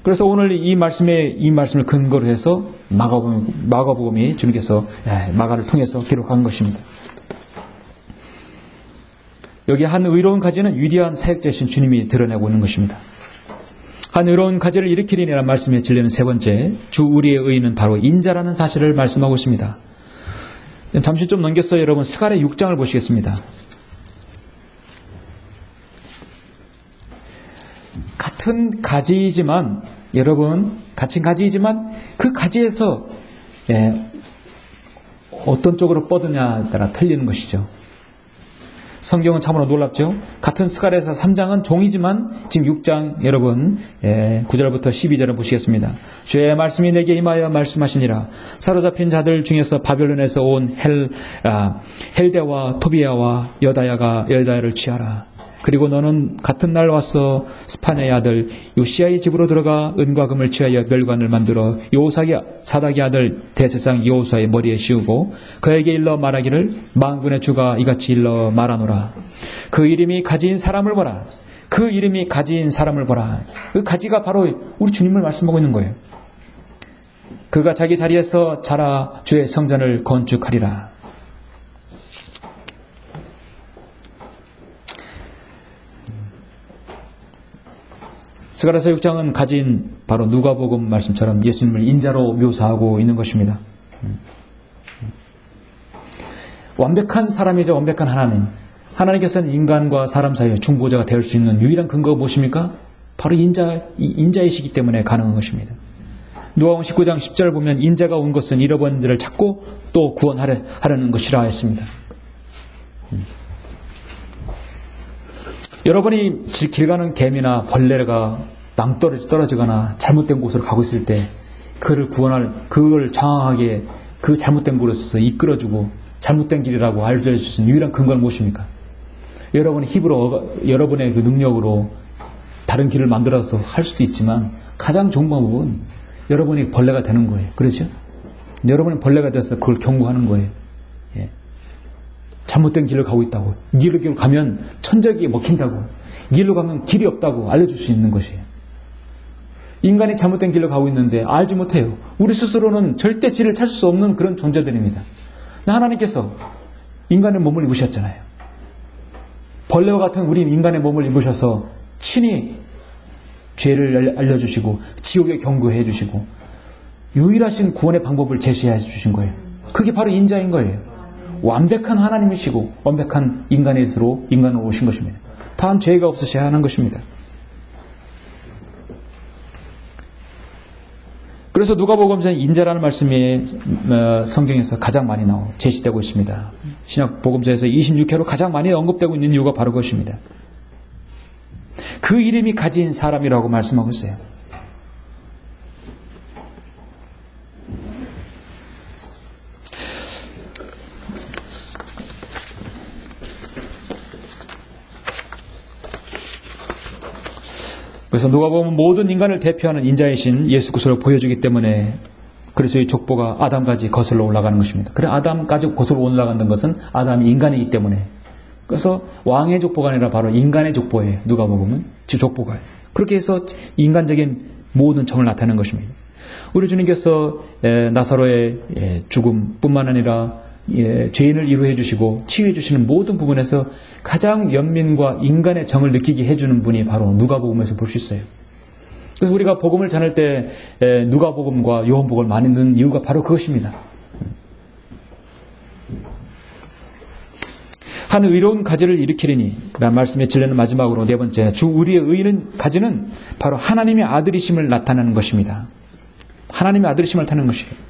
그래서 오늘 이 말씀을 근거로 해서 마가복음이 주님께서 마가를 통해서 기록한 것입니다. 여기 한 의로운 가지는 위대한 사역자이신 주님이 드러내고 있는 것입니다. 한 의로운 가지를 일으키리라는 말씀의 진리는 세 번째, 주 우리의 의인은 바로 인자라는 사실을 말씀하고 있습니다. 잠시 좀 넘겼어요. 여러분, 스가랴 6장을 보시겠습니다. 같은 가지이지만 그 가지에서 어떤 쪽으로 뻗으냐에 따라 틀리는 것이죠. 성경은 참으로 놀랍죠. 같은 스가랴서 3장은 종이지만 지금 6장 여러분 9절부터 12절을 보시겠습니다. 주의 말씀이 내게 임하여 말씀하시니라. 사로잡힌 자들 중에서 바벨론에서 온 헬데와 토비아와 여다야를 취하라. 그리고 너는 같은 날 와서 스파냐의 아들 요시야의 집으로 들어가 은과 금을 취하여 멸관을 만들어 사닥의 아들 대제사장 여호수아의 머리에 씌우고 그에게 일러 말하기를 만군의 주가 이같이 일러 말하노라. 그 이름이 가지인 사람을 보라. 그 이름이 가지인 사람을 보라. 그 가지가 바로 우리 주님을 말씀하고 있는 거예요. 그가 자기 자리에서 자라 주의 성전을 건축하리라. 스가랴서 6장은 가진 바로 누가복음 말씀처럼 예수님을 인자로 묘사하고 있는 것입니다. 완벽한 사람이자 완벽한 하나님. 하나님께서는 인간과 사람 사이의 중보자가 될 수 있는 유일한 근거가 무엇입니까? 바로 인자이시기 때문에 가능한 것입니다. 누가복음 19장 10절 보면 인자가 온 것은 잃어버린 자를 찾고 또 구원하려는 것이라 했습니다. 여러분이 길 가는 개미나 벌레가 낭떠러지 떨어지거나 잘못된 곳으로 가고 있을 때 그걸 장황하게 그 잘못된 곳에서 이끌어주고 잘못된 길이라고 알려줄 수 있는 유일한 근거는 무엇입니까? 여러분의 힘으로, 여러분의 그 능력으로 다른 길을 만들어서 할 수도 있지만 가장 좋은 방법은 여러분이 벌레가 되는 거예요. 그렇죠? 여러분이 벌레가 돼서 그걸 경고하는 거예요. 예. 잘못된 길을 가고 있다고. 이 길로 가면 천적이 먹힌다고. 이 길로 가면 길이 없다고 알려줄 수 있는 것이에요. 인간이 잘못된 길로 가고 있는데 알지 못해요. 우리 스스로는 절대 길을 찾을 수 없는 그런 존재들입니다. 하나님께서 인간의 몸을 입으셨잖아요. 벌레와 같은 우리 인간의 몸을 입으셔서 친히 죄를 알려주시고 지옥에 경고해 주시고 유일하신 구원의 방법을 제시해 주신 거예요. 그게 바로 인자인 거예요. 완벽한 하나님이시고 완벽한 인간으로 오신 것입니다. 단 죄가 없으셔야 하는 것입니다. 그래서 누가복음서는 인자라는 말씀이 성경에서 가장 많이 제시되고 있습니다. 신약 복음서에서 26회로 가장 많이 언급되고 있는 이유가 바로 그것입니다. 그 이름이 가진 사람이라고 말씀하고 있어요. 그래서 누가복음은 모든 인간을 대표하는 인자이신 예수 그리스도를 보여주기 때문에 그래서 이 족보가 아담까지 거슬러 올라가는 것입니다. 그래 아담까지 거슬러 올라간다는 것은 아담이 인간이기 때문에 그래서 왕의 족보가 아니라 바로 인간의 족보예요. 누가복음은 족보가 그렇게 해서 인간적인 모든 점을 나타내는 것입니다. 우리 주님께서 나사로의 죽음뿐만 아니라 죄인을 위로해 주시고 치유해 주시는 모든 부분에서 가장 연민과 인간의 정을 느끼게 해주는 분이 바로 누가복음에서 볼 수 있어요. 그래서 우리가 복음을 전할 때 누가복음과 요한복음을 많이 넣는 이유가 바로 그것입니다. 한 의로운 가지를 일으키리니 라는 말씀에 진리는 마지막으로 네 번째 우리의 의는 가지는 바로 하나님의 아들이심을 나타내는 것입니다. 하나님의 아들이심을 나타내는 것이에요.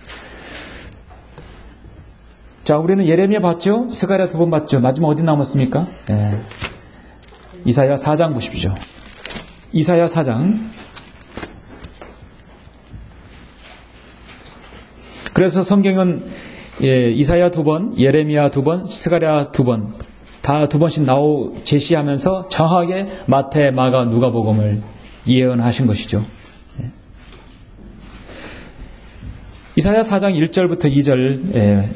자, 우리는 예레미야 봤죠? 스가랴 2번 봤죠? 마지막 어디 남았습니까? 이사야 4장 보십시오. 이사야 4장. 그래서 성경은 이사야 2번, 예레미야 2번, 스가랴 2번 다 2번씩 제시하면서 정확하게 마태, 마가, 누가복음을 예언하신 것이죠. 이사야 4장 1절부터 2절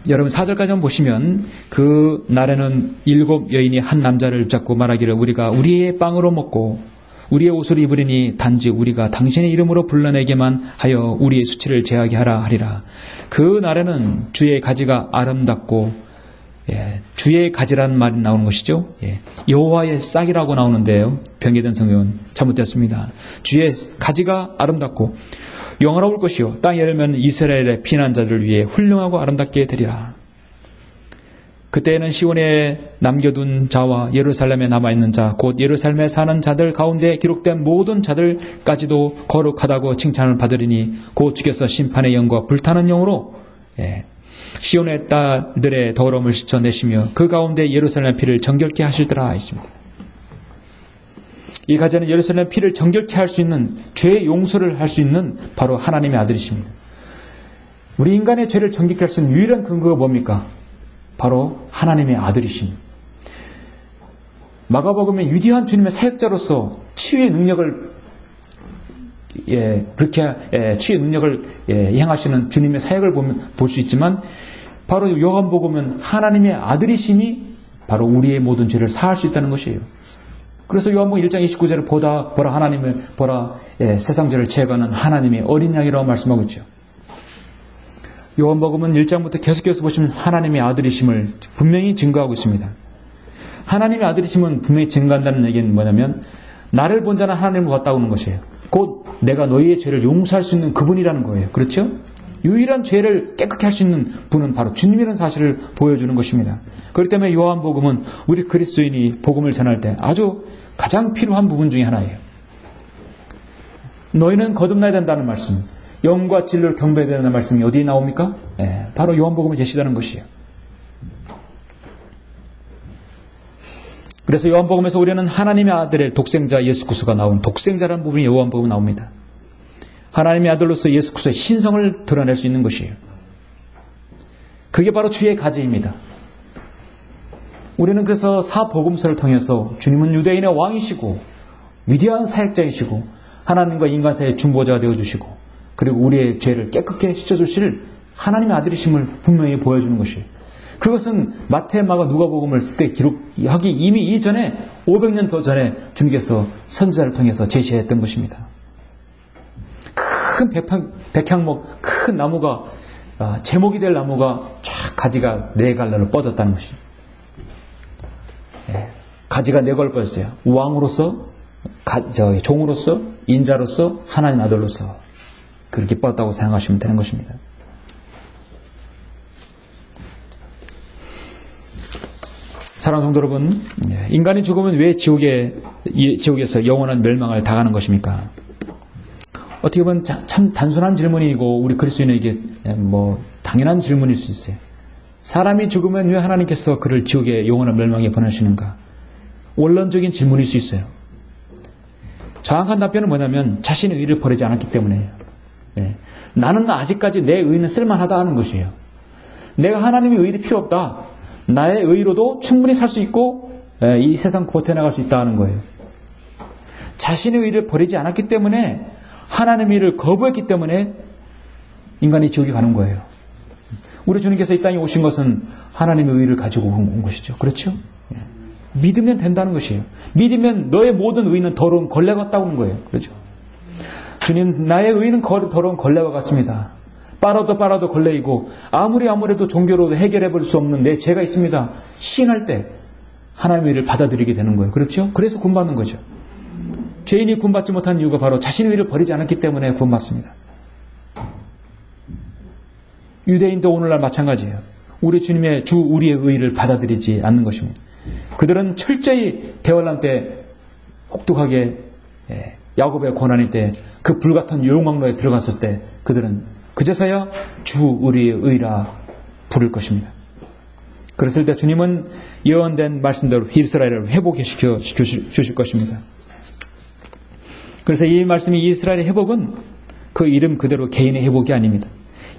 여러분 4절까지 한번 보시면 그 날에는 7 여인이 한 남자를 붙잡고 말하기를 우리가 우리의 빵으로 먹고 우리의 옷을 입으리니 단지 우리가 당신의 이름으로 불러내게만 하여 우리의 수치를 제하게 하라 하리라. 그 날에는 주의 가지가 아름답고 주의 가지라는 말이 나오는 것이죠. 여호와의 싹이라고 나오는데요. 병해된 성경은 잘못됐습니다. 주의 가지가 아름답고 영화로울 것이요 땅에 열면 이스라엘의 피난자들을 위해 훌륭하고 아름답게 되리라. 그때에는 시온에 남겨둔 자와 예루살렘에 남아있는 자 곧 예루살렘에 사는 자들 가운데 기록된 모든 자들까지도 거룩하다고 칭찬을 받으리니 곧 주께서 심판의 영과 불타는 영으로 시온의 딸들의 더러움을 씻어내시며 그 가운데 예루살렘의 피를 정결케 하실더라 하십니다. 이 가지는 예루살렘 피를 정결케 할 수 있는 죄의 용서를 할 수 있는 바로 하나님의 아들이십니다. 우리 인간의 죄를 정결케 할 수 있는 유일한 근거가 뭡니까? 바로 하나님의 아들이십니다. 마가복음에 위대한 주님의 사역자로서 치유의 능력을 치유의 능력을 행하시는 주님의 사역을 볼 수 있지만 바로 요한복음은 하나님의 아들이심이 바로 우리의 모든 죄를 사할 수 있다는 것이에요. 그래서 요한복음 1장 29절을 보라 하나님을 보라 세상 죄를 제거하는 하나님의 어린 양이라고 말씀하고 있죠. 요한복음은 1장부터 계속해서 보시면 하나님의 아들이심을 분명히 증거하고 있습니다. 하나님의 아들이심은 분명히 증거한다는 얘기는 뭐냐면 나를 본 자는 하나님을 봤다고 하는 것이에요. 곧 내가 너희의 죄를 용서할 수 있는 그분이라는 거예요. 그렇죠? 유일한 죄를 깨끗게 할 수 있는 분은 바로 주님이라는 사실을 보여주는 것입니다. 그렇기 때문에 요한복음은 우리 그리스도인이 복음을 전할 때 아주 가장 필요한 부분 중에 하나예요. 너희는 거듭나야 된다는 말씀, 영과 진리를 경배해야 된다는 말씀이 어디에 나옵니까? 바로 요한복음에 제시되는 것이에요. 그래서 요한복음에서 우리는 하나님의 아들의 독생자 예수 그리스도가 나온 독생자라는 부분이 요한복음에 나옵니다. 하나님의 아들로서 예수 그리스도의 신성을 드러낼 수 있는 것이에요. 그게 바로 주의 가제입니다. 우리는 그래서 사복음서를 통해서 주님은 유대인의 왕이시고 위대한 사역자이시고 하나님과 인간 사이의 중보자가 되어주시고 그리고 우리의 죄를 깨끗게 씻어주실 하나님의 아들이심을 분명히 보여주는 것이에요. 그것은 마태, 마가, 누가복음을 쓸 때 기록하기 이미 이전에 500년 더 전에 주님께서 선지자를 통해서 제시했던 것입니다. 큰 백향목, 큰 나무가 제목이 될 나무가 쫙 가지가 4갈래로 뻗었다는 것입니다. 가지가 4걸 뻗었어요. 왕으로서, 종으로서, 인자로서, 하나님 아들로서 그렇게 뻗었다고 생각하시면 되는 것입니다. 사랑하는 성도 여러분, 인간이 죽으면 왜 지옥에서 영원한 멸망을 당하는 것입니까? 어떻게 보면 참 단순한 질문이고 우리 그리스도인에게 당연한 질문일 수 있어요. 사람이 죽으면 왜 하나님께서 그를 지옥의 영원한 멸망에 보내시는가? 원론적인 질문일 수 있어요. 정확한 답변은 뭐냐면 자신의 의를 버리지 않았기 때문에요. 나는 아직까지 내 의는 쓸만하다 하는 것이에요. 내가 하나님의 의를 필요 없다. 나의 의로도 충분히 살 수 있고 이 세상 버텨나갈 수 있다 하는 거예요. 자신의 의를 버리지 않았기 때문에 하나님의 의를 거부했기 때문에 인간이 지옥에 가는 거예요. 우리 주님께서 이 땅에 오신 것은 하나님의 의를 가지고 온 것이죠. 그렇죠? 믿으면 된다는 것이에요. 믿으면 너의 모든 의는 더러운 걸레와 같다는 거예요. 그렇죠? 주님, 나의 의는 더러운 걸레와 같습니다. 빨아도 걸레이고 아무래도 종교로 해결해 볼 수 없는 내 죄가 있습니다. 시인할 때 하나님의 의를 받아들이게 되는 거예요. 그렇죠? 그래서 구원받는 거죠. 죄인이 구원받지 못한 이유가 바로 자신의 의를 버리지 않았기 때문에 구원받습니다. 유대인도 오늘날 마찬가지예요. 우리 주님의 우리의 의를 받아들이지 않는 것입니다. 그들은 철저히 대환란 때 혹독하게 야곱의 고난일 때 그 불같은 용광로에 들어갔을 때 그들은 그제서야 주 우리의 의라 부를 것입니다. 그랬을 때 주님은 예언된 말씀대로 이스라엘을 회복시켜 주실 것입니다. 그래서 이 말씀이 이스라엘의 회복은 그 이름 그대로 개인의 회복이 아닙니다.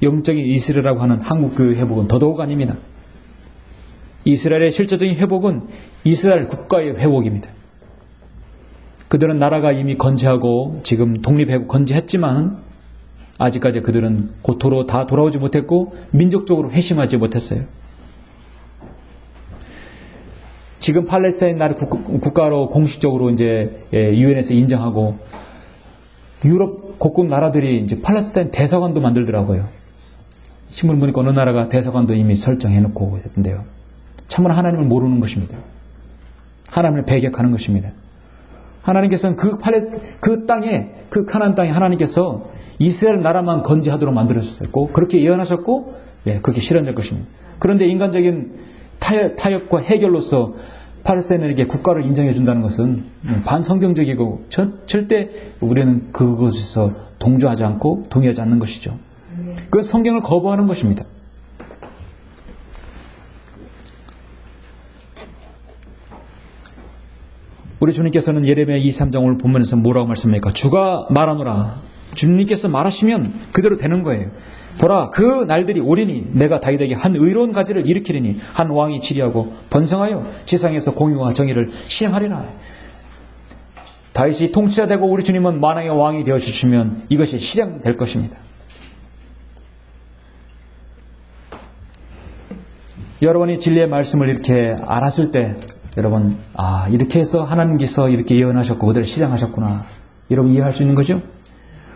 영적인 이스라엘이라고 하는 한국교회 회복은 더더욱 아닙니다. 이스라엘의 실제적인 회복은 이스라엘 국가의 회복입니다. 그들은 나라가 이미 건재하고 지금 독립하고 건재했지만 아직까지 그들은 고토로 다 돌아오지 못했고 민족적으로 회심하지 못했어요. 지금 팔레스타인 나라 국가로 공식적으로 이제 유엔에서 인정하고 유럽 곳곳 나라들이 이제 팔레스타인 대사관도 만들더라고요. 신문 보니까 어느 나라가 대사관도 이미 설정해놓고 했던데요. 참으로 하나님을 모르는 것입니다. 하나님을 배격하는 것입니다. 하나님께서는 그 땅에, 그 가나안 땅에 하나님께서 이스라엘 나라만 건재하도록 만들어주셨고 그렇게 예언하셨고 그렇게 실현될 것입니다. 그런데 인간적인 타협과 해결로서 팔레스타인에게 국가를 인정해 준다는 것은 반성경적이고 절대 우리는 그것에서 동조하지 않고 동의하지 않는 것이죠. 그건 성경을 거부하는 것입니다. 우리 주님께서는 예레미야 23장을 본문에서 뭐라고 말씀합니까? 주가 말하노라. 주님께서 말하시면 그대로 되는 거예요. 보라, 그 날들이 오리니 내가 다윗에게 한 의로운 가지를 일으키리니 한 왕이 치리하고 번성하여 지상에서 공의와 정의를 시행하리라. 다윗이 통치자 되고 우리 주님은 만왕의 왕이 되어주시면 이것이 실행될 것입니다. 여러분이 진리의 말씀을 이렇게 알았을 때 여러분, 이렇게 해서 하나님께서 이렇게 예언하셨고 그대로 실행하셨구나. 여러분 이해할 수 있는 거죠?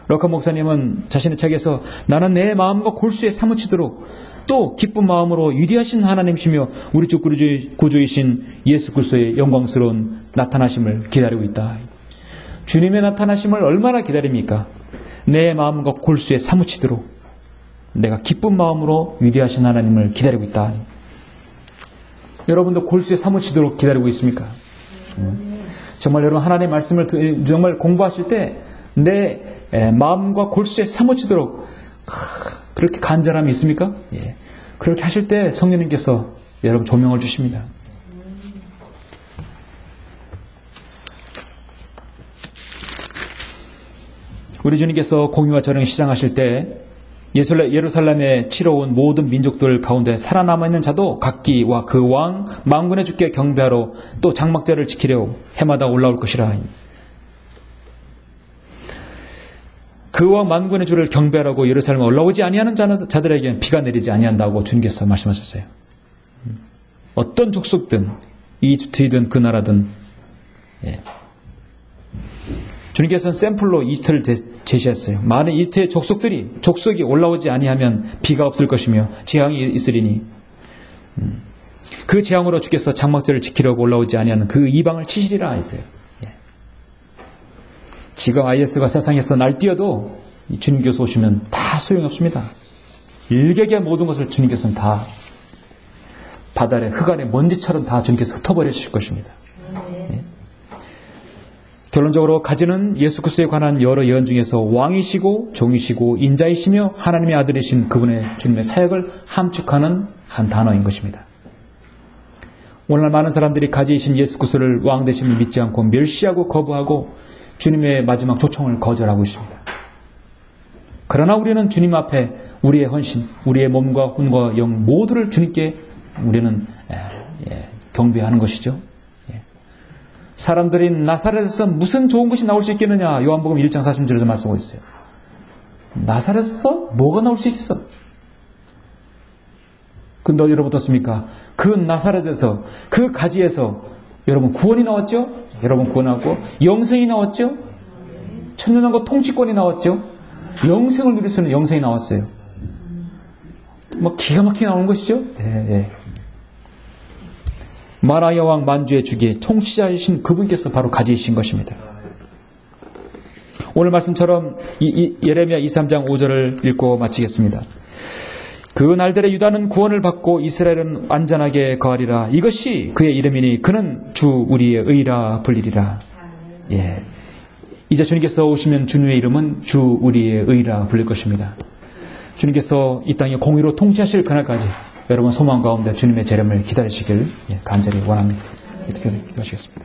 러커 목사님은 자신의 책에서 나는 내 마음과 골수에 사무치도록 또 기쁜 마음으로 위대하신 하나님이시며 우리 주 구주이신 예수 그리스도의 영광스러운 나타나심을 기다리고 있다. 주님의 나타나심을 얼마나 기다립니까? 내 마음과 골수에 사무치도록 내가 기쁜 마음으로 위대하신 하나님을 기다리고 있다. 여러분도 골수에 사무치도록 기다리고 있습니까? 정말 여러분 하나님의 말씀을 정말 공부하실 때 내 마음과 골수에 사무치도록 그렇게 간절함이 있습니까? 예. 그렇게 하실 때 성령님께서 여러분 조명을 주십니다. 우리 주님께서 공의와 전능을 실행하실 때 예루살렘에 치러온 모든 민족들 가운데 살아남아있는 자도 각기와 그 왕 만군의 주께 경배하러 또 장막절을 지키려 해마다 올라올 것이라. 그 왕 만군의 주를 경배하라고 예루살렘에 올라오지 아니하는 자들에게는 비가 내리지 아니한다고 주님께서 말씀하셨어요. 어떤 족속든 이집트이든 그 나라든 주님께서는 샘플로 이집트를 제시했어요. 많은 이집트의 족속이 올라오지 아니하면 비가 없을 것이며 재앙이 있으리니 그 재앙으로 주께서 장막절을 지키려고 올라오지 아니하는 그 이방을 치시리라 했어요. 지금 IS가 세상에서 날뛰어도 주님께서 오시면 다 소용이 없습니다. 일격의 모든 것을 주님께서는 다 바다 아래 흙 안에 먼지처럼 다 주님께서 흩어버려 주실 것입니다. 결론적으로 가지는 예수 그리스도에 관한 여러 예언 중에서 왕이시고 종이시고 인자이시며 하나님의 아들이신 그분의 주님의 사역을 함축하는 한 단어인 것입니다. 오늘날 많은 사람들이 가지이신 예수 그리스도를 왕 되심을 믿지 않고 멸시하고 거부하고 주님의 마지막 초청을 거절하고 있습니다. 그러나 우리는 주님 앞에 우리의 헌신, 우리의 몸과魂과 영 모두를 주님께 우리는 경배하는 것이죠. 사람들이 나사렛에서 무슨 좋은 것이 나올 수 있겠느냐, 요한복음 1장 40절에서 말씀하고 있어요. 나사렛에서 뭐가 나올 수 있겠어? 근데 여러분 어떻습니까? 그 나사렛에서, 그 가지에서 여러분 구원이 나왔죠? 여러분 구원하고 영생이 나왔죠? 천년왕국 통치권이 나왔죠? 영생을 누릴 수 있는 영생이 나왔어요. 뭐 기가 막히게 나오는 것이죠? 네. 마라야 왕 만주의 주기 통치자이신 그분께서 바로 가지신 것입니다. 오늘 말씀처럼 예레미야 23장 5절을 읽고 마치겠습니다. 그 날들에 유다는 구원을 받고 이스라엘은 안전하게 거하리라. 이것이 그의 이름이니 그는 주 우리의 의라 불리리라. 이제 주님께서 오시면 주님의 이름은 주 우리의 의라 불릴 것입니다. 주님께서 이 땅에 공의로 통치하실 그날까지 여러분 소망 가운데 주님의 재림을 기다리시길 간절히 원합니다. 이렇게 기도하시겠습니다.